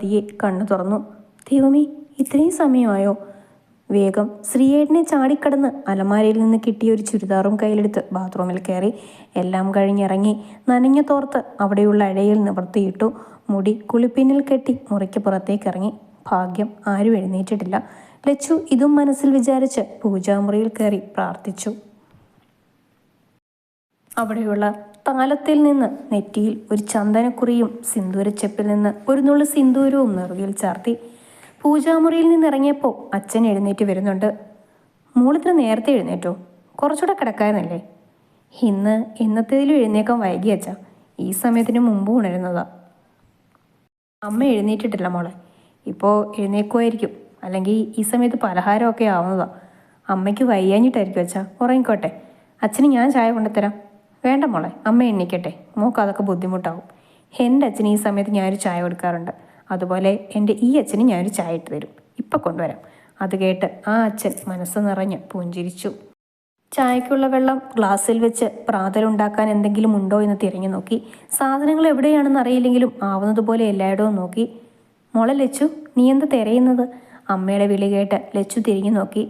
പതിയെ കണ്ണു തുറന്നു. ദൈവമേ, ഇത്രയും സമയമായോ? വേഗം ശ്രീയേട്ടനെ ചാടിക്കടന്ന് അലമാരയിൽ നിന്ന് കിട്ടിയ ഒരു ചുരിദാറും കയ്യിലെടുത്ത് ബാത്റൂമിൽ കയറി. എല്ലാം കഴിഞ്ഞിറങ്ങി നനഞ്ഞ തോർത്ത് അവിടെയുള്ള അഴയിൽ നിവർത്തിയിട്ടു. മുടി കുളിപ്പിന്നിൽ കെട്ടി മുറിക്ക് പുറത്തേക്ക് ഇറങ്ങി. ഭാഗ്യം ആരും എഴുന്നേറ്റിട്ടില്ല. ലച്ചു ഇതും മനസ്സിൽ വിചാരിച്ച് പൂജാമുറിയിൽ കയറി പ്രാർത്ഥിച്ചു. അവിടെയുള്ള താലത്തിൽ നിന്ന് നെറ്റിയിൽ ഒരു ചന്ദനക്കുറിയും സിന്ദൂരച്ചെപ്പിൽ നിന്ന് ഒരു നുള്ളു സിന്ദൂരവും നെറുകയിൽ ചാർത്തി. പൂജാമുറിയിൽ നിന്നിറങ്ങിയപ്പോൾ അച്ഛൻ എഴുന്നേറ്റ് വരുന്നുണ്ട്. മോളിത്ര നേരത്തെ എഴുന്നേറ്റോ? കുറച്ചുകൂടെ കിടക്കായിരുന്നല്ലേ? ഇന്നത്തേതിലും എഴുന്നേക്കാൻ വൈകി അച്ഛാ. ഈ സമയത്തിന് മുമ്പ് ഉണരുന്നതാ. അമ്മ എഴുന്നേറ്റിട്ടില്ല മോളെ. ഇപ്പോൾ എഴുന്നേക്കുമായിരിക്കും, അല്ലെങ്കിൽ ഈ സമയത്ത് പലഹാരമൊക്കെ ആവുന്നതാ. അമ്മയ്ക്ക് വയ്യാഞ്ഞിട്ടായിരിക്കും അച്ഛാ. ഉറങ്ങിക്കോട്ടെ. അച്ഛന് ഞാൻ ചായ കൊണ്ടുതരാം. വേണ്ട മോളെ, അമ്മ എണ്ണിക്കട്ടെ. മോൾക്ക് അതൊക്കെ ബുദ്ധിമുട്ടാവും. എൻ്റെ അച്ഛന് ഈ സമയത്ത് ഞാനൊരു ചായ കൊടുക്കാറുണ്ട്. അതുപോലെ എൻ്റെ ഈ അച്ഛന് ഞാനൊരു ചായ ഇട്ട് തരും. ഇപ്പം കൊണ്ടുവരാം. അത് കേട്ട് ആ അച്ഛൻ മനസ്സ് നിറഞ്ഞ് പുഞ്ചിരിച്ചു. ചായക്കുള്ള വെള്ളം ഗ്ലാസ്സിൽ വെച്ച് പ്രാതലുണ്ടാക്കാൻ എന്തെങ്കിലും ഉണ്ടോ എന്ന് തിരഞ്ഞു നോക്കി. സാധനങ്ങൾ എവിടെയാണെന്ന് അറിയില്ലെങ്കിലും ആവുന്നതുപോലെ എല്ലായിടവും നോക്കി. മോളെ ലച്ചു, നീ എന്താ തിരയുന്നത്? അമ്മയുടെ വിളി കേട്ട് ലച്ചു തിരിഞ്ഞു നോക്കി.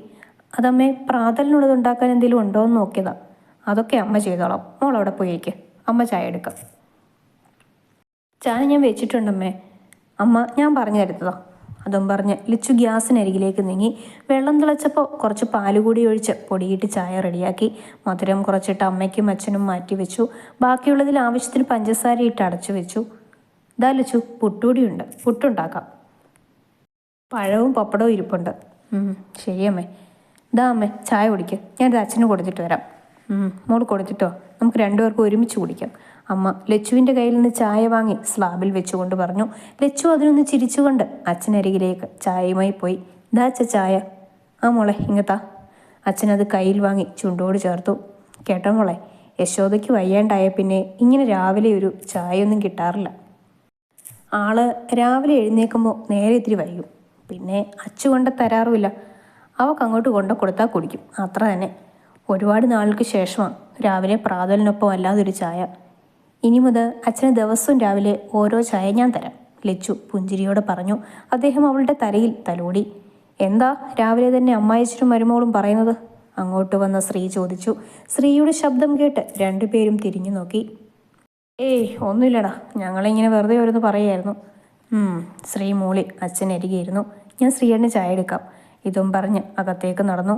അതമ്മേ, പ്രാതലിനുള്ളത് ഉണ്ടാക്കാൻ എന്തെങ്കിലും ഉണ്ടോ എന്ന് നോക്കിയതാ. അതൊക്കെ അമ്മ ചെയ്തോളാം. മോളവിടെ പോയിരിക്കുക. അമ്മ ചായ എടുക്കാം. ചായ ഞാൻ വെച്ചിട്ടുണ്ടമ്മേ. അമ്മ ഞാൻ പറഞ്ഞു തരുന്നതാ. അതും പറഞ്ഞ് ലച്ചു ഗ്യാസിനരികിലേക്ക് നീങ്ങി. വെള്ളം തിളച്ചപ്പോൾ കുറച്ച് പാല് കൂടി ഒഴിച്ച് പൊടിയിട്ട് ചായ റെഡിയാക്കി. മധുരം കുറച്ചിട്ട് അമ്മയ്ക്കും അച്ഛനും മാറ്റി വെച്ചു. ബാക്കിയുള്ളതിൽ ആവശ്യത്തിന് പഞ്ചസാര ഇട്ട് അടച്ചു വെച്ചു. ദാ ലച്ചു, പുട്ടുകൂടിയുണ്ട്. പുട്ടുണ്ടാക്കാം. പഴവും പപ്പടവും ഇരിപ്പുണ്ട്. ശരിയമ്മേ. ദാ അമ്മേ, ചായ കുടിക്കുക. ഞാനിത് അച്ഛന് കൊടുത്തിട്ട് വരാം. മോൾ കൊടുത്തിട്ടോ? നമുക്ക് രണ്ടുപേർക്കും ഒരുമിച്ച് കുടിക്കാം. അമ്മ ലച്ചുവിൻ്റെ കയ്യിൽ നിന്ന് ചായ വാങ്ങി സ്ലാബിൽ വെച്ചുകൊണ്ട് പറഞ്ഞു. ലച്ചു അതിനൊന്ന് ചിരിച്ചുകൊണ്ട് അച്ഛനരികിലേക്ക് ചായയുമായി പോയി. ദാ അച്ഛ ചായ. ആ മോളെ, ഇങ്ങത്താ. അച്ഛനത് കയ്യിൽ വാങ്ങി ചുണ്ടോട് ചേർത്തു. കേട്ടോ മോളെ, യശോദയ്ക്ക് വയ്യാണ്ടായ പിന്നെ ഇങ്ങനെ രാവിലെ ഒരു ചായയൊന്നും കിട്ടാറില്ല. ആള് രാവിലെ എഴുന്നേൽക്കുമ്പോൾ നേരെ ഇത്തിരി വൈകും. പിന്നെ അച്ചു കൊണ്ട് തരാറുമില്ല. അവൾക്ക് അങ്ങോട്ട് കൊണ്ടു കൊടുത്താൽ കുടിക്കും, അത്ര തന്നെ. ഒരുപാട് നാൾക്ക് ശേഷമാണ് രാവിലെ പ്രാതലിനൊപ്പം അല്ലാതൊരു ചായ. ഇനി മുതൽ അച്ഛന് ദിവസവും രാവിലെ ഓരോ ചായ ഞാൻ തരാം, ലച്ചു പുഞ്ചിരിയോടെ പറഞ്ഞു. അദ്ദേഹം അവളുടെ തലയിൽ തലോടി. എന്താ രാവിലെ തന്നെ അമ്മായിച്ചനും മരുമോളും പറയുന്നത്? അങ്ങോട്ട് വന്ന ശ്രീ ചോദിച്ചു. ശ്രീയുടെ ശബ്ദം കേട്ട് രണ്ടുപേരും തിരിഞ്ഞു നോക്കി. ഏയ് ഒന്നുമില്ലടാ, ഞങ്ങളിങ്ങനെ വെറുതെ ഓരോന്ന് പറയായിരുന്നു. ശ്രീ മൂളി അച്ഛനരികെയിരുന്നു. ഞാൻ ശ്രീയേട്ടന് ചായ എടുക്കാം. ഇതും പറഞ്ഞ് അകത്തേക്ക് നടന്നു.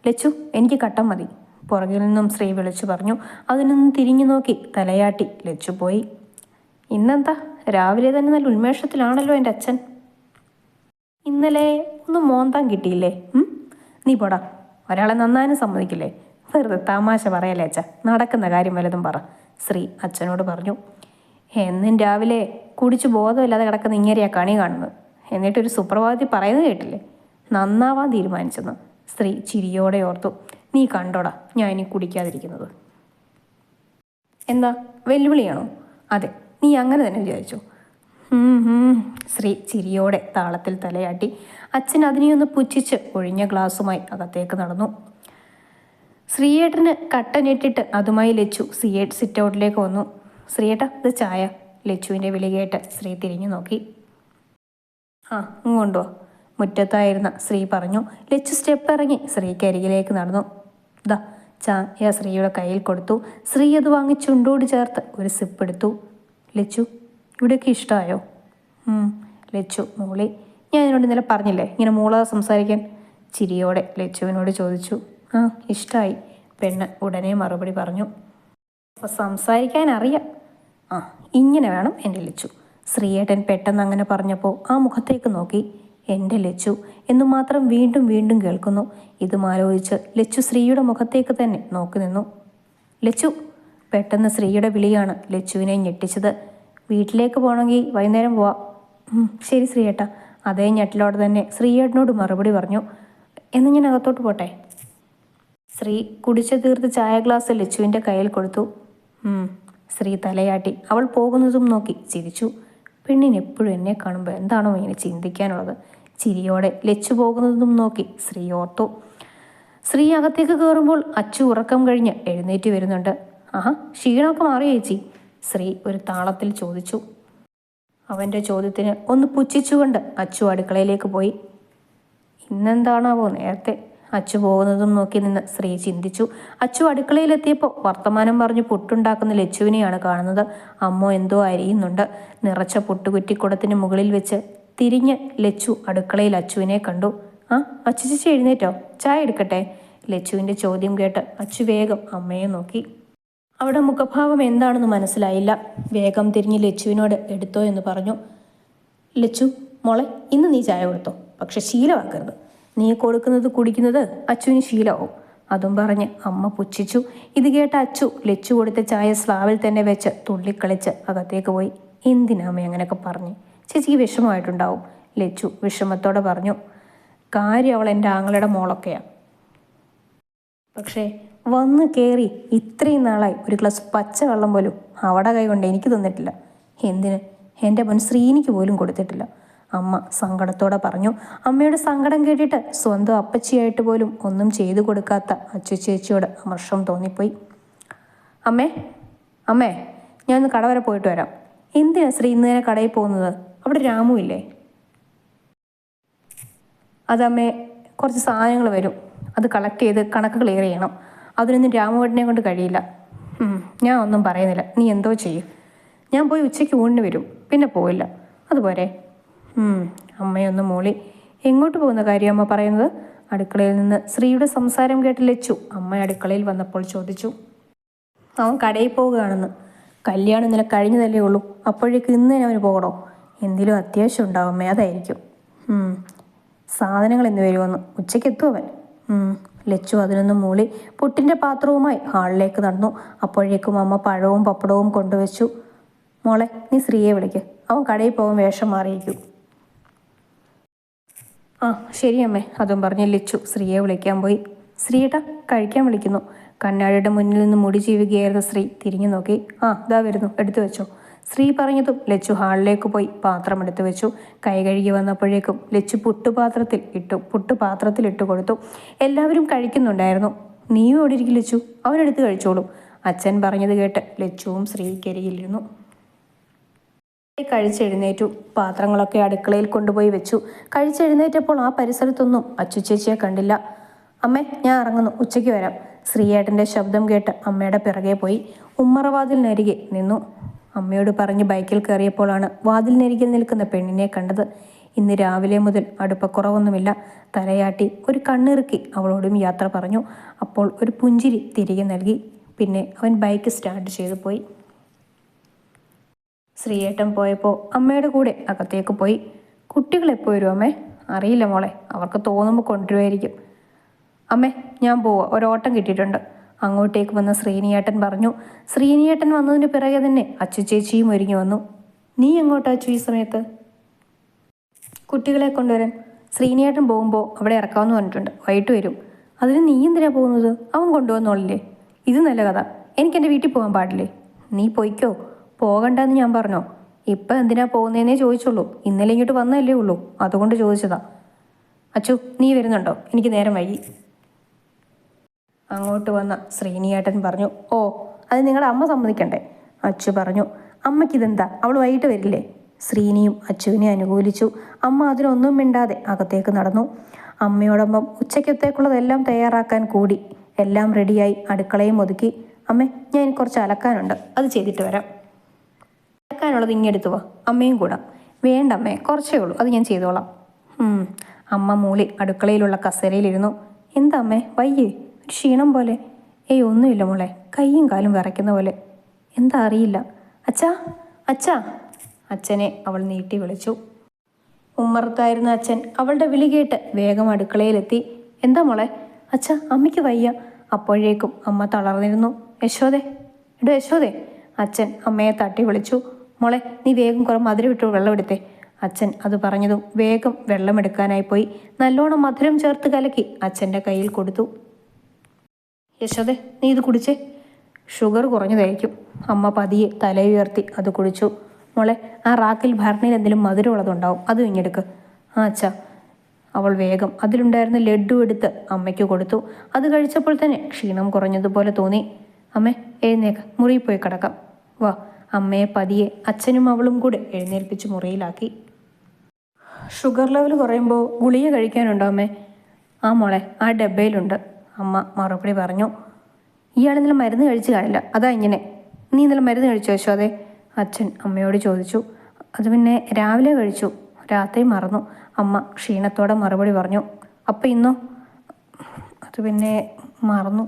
ലച്ചു, എനിക്ക് കട്ടൻ മതി, പുറകിൽ നിന്നും ശ്രീ വിളിച്ചു പറഞ്ഞു. അതിനൊന്നും തിരിഞ്ഞു നോക്കി തലയാട്ടി ലച്ചു പോയി. ഇന്നെന്താ രാവിലെ തന്നെ നല്ല ഉന്മേഷത്തിലാണല്ലോ എൻ്റെ അച്ഛൻ. ഇന്നലെ ഒന്നും മോന്താൻ കിട്ടിയില്ലേ? നീ പോടാ, ഒരാളെ നന്നാനും സമ്മതിക്കില്ലേ? വെറുതെ തമാശ പറയല്ലേ അച്ഛ, നടക്കുന്ന കാര്യം വല്ലതും പറ, ശ്രീ അച്ഛനോട് പറഞ്ഞു. എന്നും രാവിലെ കുടിച്ച് ബോധമില്ലാതെ കിടക്കുന്ന ഇങ്ങനെയാ കണി കാണുന്നത്. എന്നിട്ടൊരു സുപ്രഭാതത്തിൽ പറയുന്നത് കേട്ടില്ലേ, നന്നാവാൻ തീരുമാനിച്ചെന്ന്. സ്ത്രീ ചിരിയോടെ ഓർത്തു. നീ കണ്ടോടാ ഞാൻ ഇനി കുടിക്കാതിരിക്കുന്നത്. എന്താ വെല്ലുവിളിയാണോ? അതെ, നീ അങ്ങനെ തന്നെ വിചാരിച്ചു. ശ്രീ ചിരിയോടെ താളത്തിൽ തലയാട്ടി. അച്ഛൻ അതിനെയൊന്ന് പുച്ഛിച്ച് ഒഴിഞ്ഞ ഗ്ലാസുമായി അകത്തേക്ക് നടന്നു. ശ്രീയേട്ടന് കട്ടനിട്ടിട്ട് അതുമായി ലച്ചു സിറ്റ് ഔട്ടിലേക്ക് വന്നു. ശ്രീയേട്ടാ, ഇത് ചായ. ലച്ചുവിൻ്റെ വിളി കേട്ട് ശ്രീ തിരിഞ്ഞു നോക്കി. കൊണ്ടുവാ, മുറ്റത്തായിരുന്ന ശ്രീ പറഞ്ഞു. ലച്ചു സ്റ്റെപ്പ് ഇറങ്ങി ശ്രീക്ക് അരികിലേക്ക് നടന്നു. ദാ ചായ ശ്രീയുടെ കയ്യിൽ കൊടുത്തു. ശ്രീ അത് വാങ്ങി ചുണ്ടോട് ചേർത്ത് ഒരു സിപ്പ് എടുത്തു. ലച്ചു, ഇവിടെയൊക്കെ ഇഷ്ടമായോ? ലച്ചു മൂളി. ഞാൻ ഇതിനോട് ഇന്നലെ പറഞ്ഞില്ലേ ഇങ്ങനെ മൂളാതെ സംസാരിക്കാൻ? ചിരിയോടെ ലച്ചുവിനോട് ചോദിച്ചു. ഇഷ്ടമായി, പെണ്ണ് ഉടനെ മറുപടി പറഞ്ഞു. അപ്പോൾ സംസാരിക്കാൻ അറിയാം. ഇങ്ങനെ വേണം എൻ്റെ ലച്ചു. ശ്രീയേട്ടൻ പെട്ടെന്ന് അങ്ങനെ പറഞ്ഞപ്പോൾ ആ മുഖത്തേക്ക് നോക്കി. എൻ്റെ ലച്ചു എന്നു മാത്രം വീണ്ടും വീണ്ടും കേൾക്കുന്നു. ഇതും ആലോചിച്ച് ലച്ചു ശ്രീയുടെ മുഖത്തേക്ക് തന്നെ നോക്കി നിന്നു. ലച്ചു! പെട്ടെന്ന് ശ്രീയുടെ വിളിയാണ് ലച്ചുവിനെ ഞെട്ടിച്ചത്. വീട്ടിലേക്ക് പോകണമെങ്കിൽ വൈകുന്നേരം പോവാം. ശരി ശ്രീയേട്ടാ. അതേ ഞെട്ടിലോടെ തന്നെ ശ്രീയേട്ടനോട് മറുപടി പറഞ്ഞു. എന്ന് ഞാൻ അകത്തോട്ട് പോട്ടെ? ശ്രീ കുടിച്ചു തീർത്ത് ചായ ഗ്ലാസ് ലച്ചുവിൻ്റെ കയ്യിൽ കൊടുത്തു. ശ്രീ തലയാട്ടി അവൾ പോകുന്നതും നോക്കി ചിരിച്ചു. പെണ്ണിന് എപ്പോഴും എന്നെ കാണുമ്പോൾ എന്താണോ ഇങ്ങനെ ചിന്തിക്കാനുള്ളത്? ചിരിയോടെ ലച്ചു പോകുന്നതും നോക്കി ശ്രീ ഓർത്തു. ശ്രീ അകത്തേക്ക് കയറുമ്പോൾ അച്ചു ഉറക്കം കഴിഞ്ഞ് എഴുന്നേറ്റ് വരുന്നുണ്ട്. ക്ഷീണമൊക്കെ മാറിയോ ചേച്ചി? ശ്രീ ഒരു താളത്തിൽ ചോദിച്ചു. അവൻ്റെ ചോദ്യത്തിന് ഒന്ന് പുച്ഛിച്ചുകൊണ്ട് അച്ചു അടുക്കളയിലേക്ക് പോയി. ഇന്നെന്താണാവോ നേരത്തെ? അച്ചു പോകുന്നതും നോക്കി നിന്ന് ശ്രീ ചിന്തിച്ചു. അച്ചു അടുക്കളയിലെത്തിയപ്പോൾ വർത്തമാനം പറഞ്ഞ് പുട്ടുണ്ടാക്കുന്ന ലച്ചുവിനെയാണ് കാണുന്നത്. അമ്മ എന്തോ അരിയുന്നുണ്ട്. നിറച്ച പുട്ടുകുറ്റിക്കുടത്തിന് മുകളിൽ വെച്ച് തിരിഞ്ഞ് ലച്ചു അടുക്കളയിൽ അച്ചുവിനെ കണ്ടു. ആ, അച്ചു ചേച്ചി എഴുന്നേറ്റോ? ചായ എടുക്കട്ടെ? ലച്ചുവിൻ്റെ ചോദ്യം കേട്ട് അച്ചു വേഗം അമ്മയെ നോക്കി. അവിടെ മുഖഭാവം എന്താണെന്ന് മനസ്സിലായില്ല. വേഗം തിരിഞ്ഞ് ലച്ചുവിനോട് എടുത്തോ എന്ന് പറഞ്ഞു. ലച്ചു മോളെ, ഇന്ന് നീ ചായ കൊടുത്തോ, പക്ഷെ ശീലമാക്കരുത്. നീ കൊടുക്കുന്നത് കുടിക്കുന്നത് അച്ചുവിന് ശീലമാവും. അതും പറഞ്ഞ് അമ്മ പുച്ഛിച്ചു. ഇത് കേട്ട അച്ചു ലച്ചു കൊടുത്ത ചായ സ്ലാവിൽ തന്നെ വെച്ച് തുള്ളിക്കളിച്ച് അകത്തേക്ക് പോയി. എന്തിനാ അമ്മ അങ്ങനെയൊക്കെ പറഞ്ഞ്? ചേച്ചിക്ക് വിഷമമായിട്ടുണ്ടാവും, ലച്ചു വിഷമത്തോടെ പറഞ്ഞു. കാര്യം അവൾ എൻ്റെ ആങ്ങളുടെ മോളൊക്കെയാണ്. പക്ഷേ വന്ന് കയറി ഇത്രയും നാളായി ഒരു ഗ്ലാസ് പച്ചവെള്ളം പോലും അവിടെ കൈ കൊണ്ട് എനിക്ക് തന്നിട്ടില്ല. എന്തിന്? എൻ്റെ മുൻ ശ്രീനിക്ക് പോലും കൊടുത്തിട്ടില്ല, അമ്മ സങ്കടത്തോടെ പറഞ്ഞു. അമ്മയുടെ സങ്കടം കേട്ടിട്ട് സ്വന്തം അപ്പച്ചിയായിട്ട് പോലും ഒന്നും ചെയ്തു കൊടുക്കാത്ത അച്ചു ചേച്ചിയോട് അമർഷം തോന്നിപ്പോയി. അമ്മേ അമ്മേ, ഞാനൊന്ന് കട വരെ പോയിട്ട് വരാം. എന്തിനാ ശ്രീ ഇന്ന് തന്നെ കടയിൽ പോകുന്നത്? അവിടെ രാമു ഇല്ലേ? അതമ്മേ, കുറച്ച് സാധനങ്ങൾ വരും, അത് കളക്ട് ചെയ്ത് കണക്ക് ക്ലിയർ ചെയ്യണം. അതിനൊന്നും രാമുവേട്ടനെ കൊണ്ട് കഴിയില്ല. ഞാൻ ഒന്നും പറയുന്നില്ല, നീ എന്തോ ചെയ്യും. ഞാൻ പോയി ഉച്ചയ്ക്ക് ഊണിന് വരും, പിന്നെ പോയില്ല. അതുപോലെ അമ്മയൊന്ന് മൂളി. എങ്ങോട്ട് പോകുന്ന കാര്യം അമ്മ പറയുന്നത്? അടുക്കളയിൽ നിന്ന് ശ്രീയുടെ സംസാരം കേട്ട് ലച്ചു അമ്മ അടുക്കളയിൽ വന്നപ്പോൾ ചോദിച്ചു. അവൻ കടയിൽ പോവുകയാണെന്ന്. കല്യാണം ഇന്നലെ കഴിഞ്ഞതല്ലേ ഉള്ളൂ, അപ്പോഴേക്ക് ഇന്ന് തന്നെ അവന് പോകണോ? എന്തെങ്കിലും അത്യാവശ്യം ഉണ്ടാവും അമ്മേ, അതായിരിക്കും. സാധനങ്ങൾ എന്ന് വരുമെന്ന്. ഉച്ചയ്ക്ക് എത്തും അവൻ. ലച്ചു അതിനൊന്നും മൂളി പുട്ടിൻ്റെ പാത്രവുമായി ഹാളിലേക്ക് നടന്നു. അപ്പോഴേക്കും അമ്മ പഴവും പപ്പടവും കൊണ്ടുവച്ചു. മോളെ, നീ ശ്രീയെ വിളിക്ക്, അവൻ കടയിൽ പോകാൻ വേഷം മാറിയിരിക്കും. ആ ശരി അമ്മേ. അതും പറഞ്ഞ് ലച്ചു ശ്രീയെ വിളിക്കാൻ പോയി. ശ്രീയേട്ടാ, കഴിക്കാൻ വിളിക്കുന്നു. കണ്ണാടിയുടെ മുന്നിൽ നിന്ന് മുടി ചീവുകയായിരുന്ന ശ്രീ തിരിഞ്ഞു നോക്കി. ആ ഇതാ വരുന്നു, എടുത്തു വെച്ചോ. ശ്രീ പറഞ്ഞതും ലച്ചു ഹാളിലേക്ക് പോയി പാത്രം എടുത്തു വെച്ചു. കൈ കഴുകി വന്നപ്പോഴേക്കും ലച്ചു പുട്ടുപാത്രത്തിൽ ഇട്ടു കൊടുത്തു. എല്ലാവരും കഴിക്കുന്നുണ്ടായിരുന്നു. നീയും അവിടെ ഇരിക്കും ലച്ചു, അവനെടുത്ത് കഴിച്ചോളും. അച്ഛൻ പറഞ്ഞത് കേട്ട് ലച്ചുവും ശ്രീക്കരികിലിരുന്നു. കഴിച്ചെഴുന്നേറ്റു. പാത്രങ്ങളൊക്കെ അടുക്കളയിൽ കൊണ്ടുപോയി വെച്ചു. കഴിച്ചെഴുന്നേറ്റപ്പോൾ ആ പരിസരത്തൊന്നും അച്ചു ചേച്ചിയെ കണ്ടില്ല. അമ്മേ, ഞാൻ ഇറങ്ങുന്നു, ഉച്ചയ്ക്ക് വരാം. ശ്രീയേട്ടൻ്റെ ശബ്ദം കേട്ട് അമ്മയുടെ പിറകെ പോയി ഉമ്മറവാതിലിനരികെ നിന്നു. അമ്മയോട് പറഞ്ഞ് ബൈക്കിൽ കയറിയപ്പോഴാണ് വാതിലിനരികിൽ നിൽക്കുന്ന പെണ്ണിനെ കണ്ടത്. ഇന്ന് രാവിലെ മുതൽ അടുപ്പക്കുറവൊന്നുമില്ല. തലയാട്ടി ഒരു കണ്ണിറുക്കി അവളോടും യാത്ര പറഞ്ഞു. അപ്പോൾ ഒരു പുഞ്ചിരി തിരികെ നൽകി. പിന്നെ അവൻ ബൈക്ക് സ്റ്റാർട്ട് ചെയ്തു പോയി. ശ്രീയേട്ടൻ പോയപ്പോൾ അമ്മയുടെ കൂടെ അകത്തേക്ക് പോയി. കുട്ടികൾ എപ്പോൾ വരും അമ്മേ? അറിയില്ല മോളെ, അവർക്ക് തോന്നുമ്പോൾ കൊണ്ടുവരുമായിരിക്കും. അമ്മേ, ഞാൻ പോവാ, ഒരോട്ടം കിട്ടിയിട്ടുണ്ട്. അങ്ങോട്ടേക്ക് വന്ന ശ്രീനിയേട്ടൻ പറഞ്ഞു. ശ്രീനിയേട്ടൻ വന്നതിന് പിറകെ തന്നെ അച്ചു ചേച്ചിയും ഒരുങ്ങി വന്നു. നീ എങ്ങോട്ടാ അച്ചു ഈ സമയത്ത്? കുട്ടികളെ കൊണ്ടുവരാൻ. ശ്രീനിയേട്ടൻ പോകുമ്പോൾ അവിടെ ഇറക്കാമെന്ന് പറഞ്ഞിട്ടുണ്ട്, വൈകിട്ട് വരും. അതിന് നീ എന്തിനാ പോകുന്നത്? അവൻ കൊണ്ടുവന്നോളില്ലേ? ഇത് നല്ല കഥ, എനിക്ക് എൻ്റെ വീട്ടിൽ പോകാൻ പാടില്ലേ? നീ പൊയ്ക്കോ. പോകണ്ടെന്ന് ഞാൻ പറഞ്ഞോ? ഇപ്പം എന്തിനാ പോകുന്നതെന്നേ ചോദിച്ചുള്ളൂ. ഇന്നലെ ഇങ്ങോട്ട് വന്നല്ലേ ഉള്ളൂ, അതുകൊണ്ട് ചോദിച്ചതാ. അച്ചു, നീ വരുന്നുണ്ടോ? എനിക്ക് നേരം വൈകി. അങ്ങോട്ട് വന്ന ശ്രീനിയേട്ടൻ പറഞ്ഞു. ഓ, അത് നിങ്ങളുടെ അമ്മ സമ്മതിക്കണ്ടേ? അച്ചു പറഞ്ഞു. അമ്മയ്ക്കിതെന്താ, അവൾ വൈകിട്ട് വരില്ലേ? ശ്രീനിയും അച്ചുവിനെ അനുകൂലിച്ചു. അമ്മ അതിനൊന്നും മിണ്ടാതെ അകത്തേക്ക് നടന്നു. അമ്മയോടൊപ്പം ഉച്ചയ്ക്കത്തേക്കുള്ളതെല്ലാം തയ്യാറാക്കാൻ കൂടി. എല്ലാം റെഡിയായി അടുക്കളയും ഒതുക്കി. അമ്മേ, ഞാൻ കുറച്ച് അലക്കാനുണ്ട്, അത് ചെയ്തിട്ട് വരാം. അലക്കാനുള്ളത് ഇങ്ങെടുത്തു വാ, അമ്മയും കൂടാം. വേണ്ട അമ്മേ, കുറച്ചേ ഉള്ളൂ, അത് ഞാൻ ചെയ്തോളാം. അമ്മ മൂളി അടുക്കളയിലുള്ള കസേരയിലിരുന്നു. എന്താ അമ്മേ, വയ്യേ? ഒരു ക്ഷീണം പോലെ. ഏയ് ഒന്നുമില്ല മോളെ, കൈയും കാലും വിറയ്ക്കുന്ന പോലെ. എന്താ അറിയില്ല. അച്ഛാ, അച്ഛാ. അച്ഛനെ അവൾ നീട്ടി വിളിച്ചു. ഉമ്മറത്തായിരുന്ന അച്ഛൻ അവളുടെ വിളി കേട്ട് വേഗം അടുക്കളയിലെത്തി. എന്താ മോളെ? അച്ഛാ, അമ്മയ്ക്ക് വയ്യ. അപ്പോഴേക്കും അമ്മ തളർന്നിരുന്നു. യശോദേ, എടോ യശോദേ. അച്ഛൻ അമ്മയെ തട്ടി വിളിച്ചു. മോളെ, നീ വേഗം കുറെ മധുരം ഇട്ടു വെള്ളം എടുത്തേ. അച്ഛൻ അത് പറഞ്ഞതും വേഗം വെള്ളമെടുക്കാനായി പോയി. നല്ലോണം മധുരം ചേർത്ത് കലക്കി അച്ഛൻ്റെ കയ്യിൽ കൊടുത്തു. യശോദേ, നീ ഇത് കുടിച്ചേ, ഷുഗർ കുറഞ്ഞതായിരിക്കും. അമ്മ പതിയെ തലയുയർത്തി അത് കുടിച്ചു. മോളെ, ആ റാക്കിൽ ഭരണിയിൽ എന്തെങ്കിലും മധുരമുള്ളതുണ്ടാവും, അത് ഇങ്ങെടുക്ക്. ആ അച്ഛാ. അവൾ വേഗം അതിലുണ്ടായിരുന്ന ലഡ്ഡു എടുത്ത് അമ്മയ്ക്ക് കൊടുത്തു. അത് കഴിച്ചപ്പോൾ തന്നെ ക്ഷീണം കുറഞ്ഞതുപോലെ തോന്നി. അമ്മേ, എഴുന്നേക്ക്, മുറിയിൽ പോയി കിടക്കാം. വാ. അമ്മയെ പതിയെ അച്ഛനും അവളും കൂടെ എഴുന്നേൽപ്പിച്ച് മുറിയിലാക്കി. ഷുഗർ ലെവൽ കുറയുമ്പോൾ ഗുളിക കഴിക്കാനുണ്ടോ അമ്മേ? ആ മോളെ, ആ ഡബ്ബയിലുണ്ട്, അമ്മ മറുപടി പറഞ്ഞു. ഇയാൾ ഇന്നലെ മരുന്ന് കഴിച്ചു കാണില്ല, അതാ ഇങ്ങനെ. നീ ഇന്നലെ മരുന്ന് കഴിച്ചു യശോദേ? അച്ഛൻ അമ്മയോട് ചോദിച്ചു. അത് പിന്നെ രാവിലെ കഴിച്ചു, രാത്രി മറന്നു, അമ്മ ക്ഷീണത്തോടെ മറുപടി പറഞ്ഞു. അപ്പം ഇന്നോ? അത് പിന്നെ മറന്നു,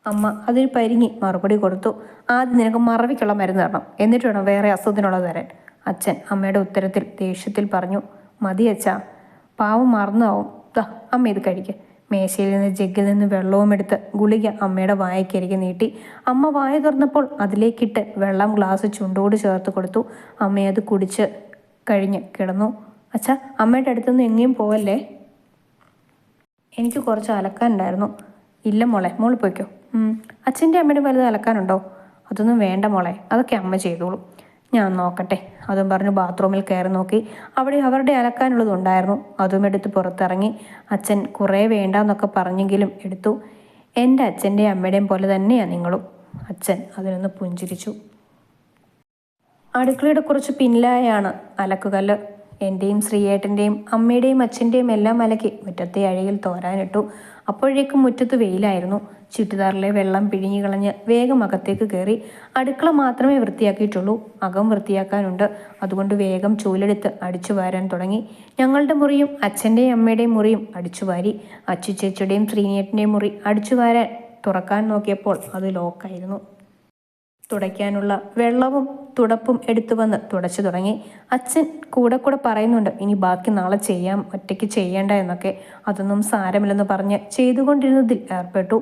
അമ്മ അതിന് പരിങ്ങി മറുപടി കൊടുത്തു. ആദ്യം നിനക്ക് മറവിക്കുള്ള മരുന്ന് തരണം, എന്നിട്ട് വേണം വേറെ അസുഖത്തിനുള്ളത് തരാൻ, അച്ഛൻ അമ്മയുടെ ഉത്തരത്തിൽ ദേഷ്യത്തിൽ പറഞ്ഞു. മതി അച്ഛാ, പാവം മറന്നാവും. ദാ അമ്മ ഇത് കഴിക്കുക. മേശയിൽ നിന്ന് ജഗ്ഗിൽ നിന്ന് വെള്ളവും എടുത്ത് ഗുളിക അമ്മയുടെ വായക്കരികെ നീട്ടി. അമ്മ വായ തുറന്നപ്പോൾ അതിലേക്കിട്ട് വെള്ളം ഗ്ലാസ് ചുണ്ടോട് ചേർത്ത് കൊടുത്തു. അമ്മ അത് കുടിച്ച് കഴിഞ്ഞ് കിടന്നു. അച്ഛാ, അമ്മയുടെ അടുത്തൊന്നും എങ്ങേയും പോവല്ലേ? എനിക്ക് കുറച്ച് അലക്കാനുണ്ടായിരുന്നു. ഇല്ല മോളെ, മോൾ പോയിക്കോ. അച്ഛൻ്റെ അമ്മയുടെ വലുത് അലക്കാനുണ്ടോ? അതൊന്നും വേണ്ട മോളെ, അതൊക്കെ അമ്മ ചെയ്തോളൂ, ഞാൻ നോക്കട്ടെ. അതും പറഞ്ഞ് ബാത്റൂമിൽ കയറി നോക്കി. അവിടെ അവരുടെ അലക്കാനുള്ളതുണ്ടായിരുന്നു. അതും എടുത്ത് പുറത്തിറങ്ങി. അച്ഛൻ കുറേ വേണ്ടെന്നൊക്കെ പറഞ്ഞെങ്കിലും എടുത്തു. എൻ്റെ അച്ഛൻ്റെയും അമ്മയുടെയും പോലെ തന്നെയാണ് നിങ്ങളും, അച്ഛൻ അതിനൊന്ന് പുഞ്ചിരിച്ചു. അടുക്കളയുടെ കുറച്ച് പിന്നിലായാണ് അലക്കുകല്ല്. എൻ്റെയും ശ്രീയേട്ടൻ്റെയും അമ്മയുടെയും അച്ഛൻ്റെയും എല്ലാം അലക്കി മുറ്റത്തെ അഴയിൽ തോരാനിട്ടു. അപ്പോഴേക്കും മുറ്റത്ത് വെയിലായിരുന്നു. ചുറ്റുതാറിലെ വെള്ളം പിഴിഞ്ഞു കളഞ്ഞ് വേഗം അകത്തേക്ക് കയറി. അടുക്കള മാത്രമേ വൃത്തിയാക്കിയിട്ടുള്ളൂ, അകം വൃത്തിയാക്കാനുണ്ട്. അതുകൊണ്ട് വേഗം ചൂലെടുത്ത് അടിച്ചു വാരാൻ തുടങ്ങി. ഞങ്ങളുടെ മുറിയും അച്ഛൻ്റെയും അമ്മയുടെയും മുറിയും അടിച്ചുവാരി. അച്ചു ചേച്ചിയുടെയും ശ്രീനേട്ടൻ്റെയും മുറി അടിച്ചു വാരാൻ തുറക്കാൻ നോക്കിയപ്പോൾ അത് ലോക്കായിരുന്നു. തുടയ്ക്കാനുള്ള വെള്ളവും തുടപ്പും എടുത്തു വന്ന് തുടച്ചു തുടങ്ങി. അച്ഛൻ കൂടെ പറയുന്നുണ്ട്, ഇനി ബാക്കി നാളെ ചെയ്യാം, ഒറ്റയ്ക്ക് ചെയ്യേണ്ട എന്നൊക്കെ. അതൊന്നും സാരമില്ലെന്ന് പറഞ്ഞ് ചെയ്തുകൊണ്ടിരുന്നതിൽ ഏർപ്പെട്ടു.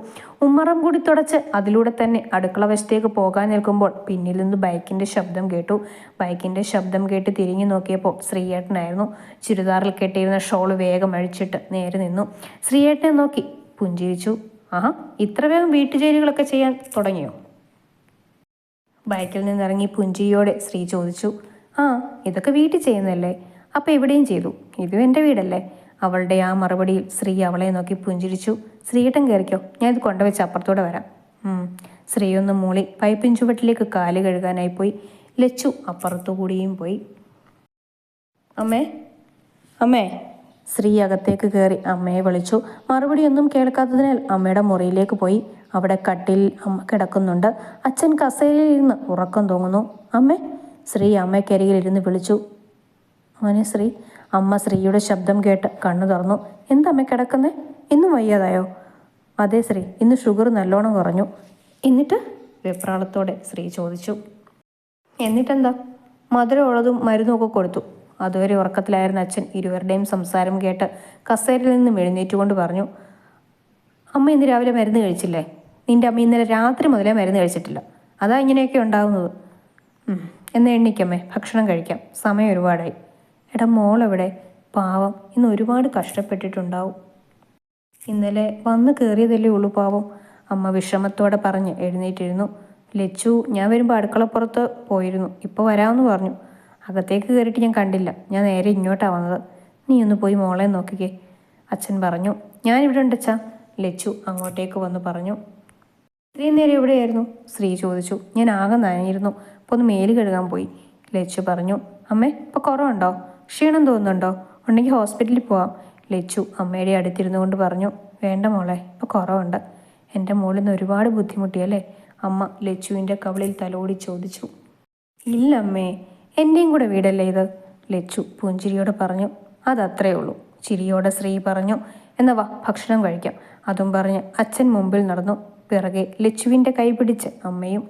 ഉമ്മറം കൂടി തുടച്ച് അതിലൂടെ തന്നെ അടുക്കള വശത്തേക്ക് പോകാൻ നിൽക്കുമ്പോൾ പിന്നിൽ നിന്ന് ബൈക്കിൻ്റെ ശബ്ദം കേട്ടു. ബൈക്കിൻ്റെ ശബ്ദം കേട്ട് തിരിഞ്ഞു നോക്കിയപ്പോൾ ശ്രീയേട്ടനായിരുന്നു. ചുരിദാറിൽ കെട്ടിയിരുന്ന ഷോള് വേഗം അഴിച്ചിട്ട് നേരെ നിന്നു. ശ്രീയേട്ടനെ നോക്കി പുഞ്ചിരിച്ചു. ആഹാ, ഇത്ര വേഗം വീട്ടുജോലികളൊക്കെ ചെയ്യാൻ തുടങ്ങിയോ? ബൈക്കിൽ നിന്നിറങ്ങി പുഞ്ചിരിയോടെ ശ്രീ ചോദിച്ചു. ആ, ഇതൊക്കെ വീട്ടിൽ ചെയ്യുന്നതല്ലേ, അപ്പം എവിടെയും ചെയ്തു, ഇതും എൻ്റെ വീടല്ലേ. അവളുടെ ആ മറുപടിയിൽ ശ്രീ അവളെ നോക്കി പുഞ്ചിരിച്ചു. ശ്രീയേട്ടൻ കയറിക്കോ, ഞാൻ ഇത് കൊണ്ടുവച്ച് അപ്പുറത്തൂടെ വരാം. ശ്രീ ഒന്ന് മൂളി പൈപ്പിൻ ചുവട്ടിലേക്ക് കാല് കഴുകാനായി പോയി. ലച്ചു അപ്പുറത്തു കൂടിയും പോയി. അമ്മേ, അമ്മേ. ശ്രീ അകത്തേക്ക് കയറി അമ്മയെ വിളിച്ചു. മറുപടിയൊന്നും കേൾക്കാത്തതിനാൽ അമ്മയുടെ മുറിയിലേക്ക് പോയി. അവിടെ കട്ടിൽ അമ്മ കിടക്കുന്നുണ്ട്. അച്ഛൻ കസേരയിൽ ഇരുന്ന് ഉറക്കം തൂങ്ങുന്നു. അമ്മേ. ശ്രീ അമ്മയ്ക്കരികിലിരുന്ന് വിളിച്ചു. മോനെ ശ്രീ. അമ്മ ശ്രീയുടെ ശബ്ദം കേട്ട് കണ്ണു തുറന്നു. എന്താ അമ്മ കിടക്കുന്നേ? ഇന്നും വയ്യാതായോ? അതെ ശ്രീ, ഇന്ന് ഷുഗർ നല്ലോണം കുറഞ്ഞു. എന്നിട്ട്? വെപ്രാളത്തോടെ ശ്രീ ചോദിച്ചു. എന്നിട്ടെന്താ? മധുരമുള്ളതും മരുന്നുമൊക്കെ കൊടുത്തു. അതുവരെ ഉറക്കത്തിലായിരുന്ന അച്ഛൻ ഇരുവരുടെയും സംസാരം കേട്ട് കസേരയിൽ നിന്നും എഴുന്നേറ്റുകൊണ്ട് പറഞ്ഞു. അമ്മ ഇന്ന് രാവിലെ മരുന്ന് കഴിച്ചില്ലേ? നിന്റെ അമ്മ ഇന്നലെ രാത്രി മുതലേ മരുന്ന് കഴിച്ചിട്ടില്ല, അതാ ഇങ്ങനെയൊക്കെ ഉണ്ടാകുന്നത്. എന്നാ എണ്ണിക്കമ്മേ, ഭക്ഷണം കഴിക്കാം, സമയം ഒരുപാടായി. എടാ മോളെവിടെ? പാവം, ഇന്ന് ഒരുപാട് കഷ്ടപ്പെട്ടിട്ടുണ്ടാവും. ഇന്നലെ വന്ന് കയറിയതല്ലേ ഉള്ളൂ പാവം, അമ്മ വിഷമത്തോടെ പറഞ്ഞ് എഴുന്നേറ്റിരുന്നു. ലച്ചു, ഞാൻ വരുമ്പോൾ അടുക്കളപ്പുറത്ത് പോയിരുന്നു, ഇപ്പോൾ വരാമെന്ന് പറഞ്ഞു. അകത്തേക്ക് കയറിയിട്ട് ഞാൻ കണ്ടില്ല, ഞാൻ നേരെ ഇങ്ങോട്ടാണ് വന്നത്. നീ ഒന്ന് പോയി മോളെ നോക്കിക്കേ, അച്ഛൻ പറഞ്ഞു. ഞാനിവിടെ ഉണ്ട് അച്ഛാ, ലച്ചു അങ്ങോട്ടേക്ക് വന്ന് പറഞ്ഞു. ഇത്രയും നേരം എവിടെയായിരുന്നു? ശ്രീ ചോദിച്ചു. ഞാൻ ആകെ നനഞ്ഞിരുന്നു, അപ്പോൾ ഒന്ന് മേല് കഴുകാൻ പോയി, ലച്ചു പറഞ്ഞു. അമ്മേ, ഇപ്പോൾ കുറവുണ്ടോ? ക്ഷീണം തോന്നുന്നുണ്ടോ? ഉണ്ടെങ്കിൽ ഹോസ്പിറ്റലിൽ പോവാം, ലച്ചു അമ്മയുടെ അടുത്തിരുന്നു കൊണ്ട് പറഞ്ഞു. വേണ്ട മോളെ, ഇപ്പോൾ കുറവുണ്ട്. എൻ്റെ മോളിന്ന് ഒരുപാട് ബുദ്ധിമുട്ടിയല്ലേ? അമ്മ ലച്ചുവിൻ്റെ കവിളിൽ തലോടി ചോദിച്ചു. ഇല്ല അമ്മേ, എൻ്റെയും കൂടെ വീടല്ലേ ഇത്, ലച്ചു പുഞ്ചിരിയോടെ പറഞ്ഞു. അതത്രേ ഉള്ളൂ, ചിരിയോടെ ശ്രീ പറഞ്ഞു. എന്നാ വാ, ഭക്ഷണം കഴിക്കാം. അതും പറഞ്ഞ് അച്ഛൻ മുമ്പിൽ നടന്നു. പിറകെ ലച്ചുവിൻ്റെ കൈ പിടിച്ച് അമ്മയും.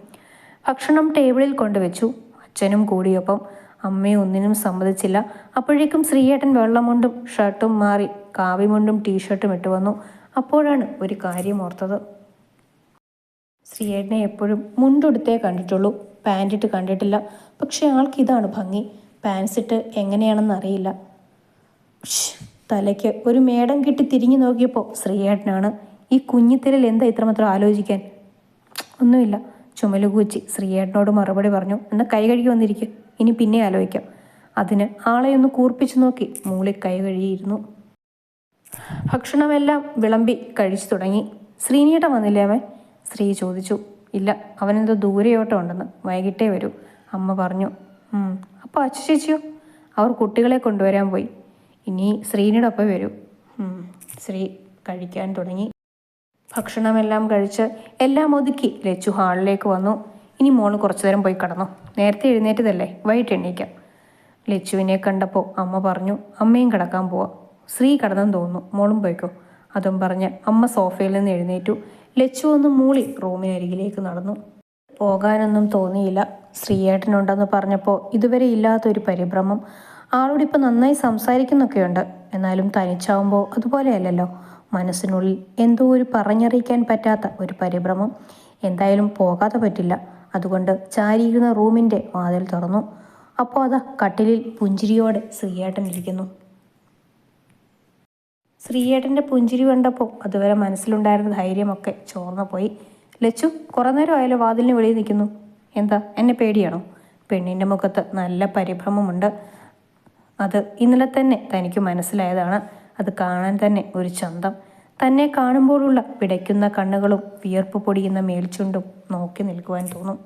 ഭക്ഷണം ടേബിളിൽ കൊണ്ടുവച്ചു. അച്ഛനും കൂടിയൊപ്പം. അമ്മയെ ഒന്നിനും സമ്മതിച്ചില്ല. അപ്പോഴേക്കും ശ്രീയേട്ടൻ വെള്ളമുണ്ടും ഷർട്ടും മാറി കാവിമുണ്ടും ടീഷർട്ടും ഇട്ട് വന്നു. അപ്പോഴാണ് ഒരു കാര്യം ഓർത്തത്. ശ്രീയേട്ടനെ എപ്പോഴും മുണ്ടുടുത്തേ കണ്ടിട്ടുള്ളൂ, പാൻറ്റിട്ട് കണ്ടിട്ടില്ല. പക്ഷെ ആൾക്ക് ഇതാണ് ഭംഗി. പാൻസിട്ട് എങ്ങനെയാണെന്ന് അറിയില്ല. തലയ്ക്ക് ഒരു മേടം കിട്ടി തിരിഞ്ഞു നോക്കിയപ്പോൾ ശ്രീയേട്ടനാണ്. ഈ കുഞ്ഞിത്തലിൽ എന്താ ഇത്രമാത്രം ആലോചിക്കാൻ? ഒന്നുമില്ല, ചുമലുകൂച്ചി ശ്രീയേട്ടനോട് മറുപടി പറഞ്ഞു. എന്നാൽ കൈ കഴുകി വന്നിരിക്കും, ഇനി പിന്നെ ആലോചിക്കാം. അതിന് ആളെയൊന്ന് കൂർപ്പിച്ചു നോക്കി മൂളി കൈ കഴുകിയിരുന്നു. ഭക്ഷണമെല്ലാം വിളമ്പി കഴിച്ചു തുടങ്ങി. ശ്രീനേട്ടൻ വന്നില്ലേ അവൻ? ശ്രീ ചോദിച്ചു. ഇല്ല, അവനെന്തോ ദൂരെയോട്ടം ഉണ്ടെന്ന്, വൈകിട്ടേ വരൂ, അമ്മ പറഞ്ഞു. അപ്പോൾ അച്ചു ചേച്ചിയോ? അവർ കുട്ടികളെ കൊണ്ടുവരാൻ പോയി. ഇനി ശ്രീനിയുടെ ഒപ്പം വരൂ. ശ്രീ കഴിക്കാൻ തുടങ്ങി. ഭക്ഷണമെല്ലാം കഴിച്ച് എല്ലാം ഒതുക്കി ലച്ചു ഹാളിലേക്ക് വന്നു. ഇനി മോള് കുറച്ചു നേരം പോയി കിടന്നു. നേരത്തെ എഴുന്നേറ്റതല്ലേ, വൈകിട്ട് എണീക്കാം. ലച്ചുവിനെ കണ്ടപ്പോൾ അമ്മ പറഞ്ഞു, അമ്മയും കിടക്കാൻ പോവാം. ശ്രീ കിടന്നെന്ന് തോന്നുന്നു, മോളും പോയിക്കോ. അതും പറഞ്ഞ് അമ്മ സോഫയിൽ നിന്ന് എഴുന്നേറ്റു. ലച്ചു ഒന്ന് മൂളി റൂമിനരികിലേക്ക് നടന്നു. പോകാനൊന്നും തോന്നിയില്ല. ശ്രീയേട്ടനുണ്ടെന്ന് പറഞ്ഞപ്പോൾ ഇതുവരെ ഇല്ലാത്തൊരു പരിഭ്രമം. ആളോടിപ്പോൾ നന്നായി സംസാരിക്കുന്നൊക്കെയുണ്ട്. എന്നാലും തനിച്ചാവുമ്പോൾ അതുപോലെയല്ലല്ലോ. മനസ്സിനുള്ളിൽ എന്തോ ഒരു പറഞ്ഞറിയിക്കാൻ പറ്റാത്ത ഒരു പരിഭ്രമം. എന്തായാലും പോകാതെ പറ്റില്ല. അതുകൊണ്ട് ചാരിയിരുന്ന റൂമിൻ്റെ വാതിൽ തുറന്നു. അപ്പോൾ അതാ കട്ടിലിൽ പുഞ്ചിരിയോടെ ശ്രീയേട്ടൻ ഇരിക്കുന്നു. ശ്രീയേട്ടൻ്റെ പുഞ്ചിരി കണ്ടപ്പോൾ അതുവരെ മനസ്സിലുണ്ടായിരുന്ന ധൈര്യമൊക്കെ ചോർന്നു പോയി. ലച്ചു, കുറേ നേരം ആയാലും വാതിലിന് വെളിയിൽ നിൽക്കുന്നു. എന്താ, എന്നെ പേടിയാണോ? പെണ്ണിൻ്റെ മുഖത്ത് നല്ല പരിഭ്രമമുണ്ട്. അത് ഇന്നലെ തന്നെ തനിക്ക് മനസ്സിലായതാണ്. അത് കാണാൻ തന്നെ ഒരു ചന്തം. തന്നെ കാണുമ്പോഴുള്ള പിടയ്ക്കുന്ന കണ്ണുകളും വിയർപ്പ് പൊടിയുന്ന മേൽച്ചുണ്ടും നോക്കി നിൽക്കുവാൻ തോന്നും.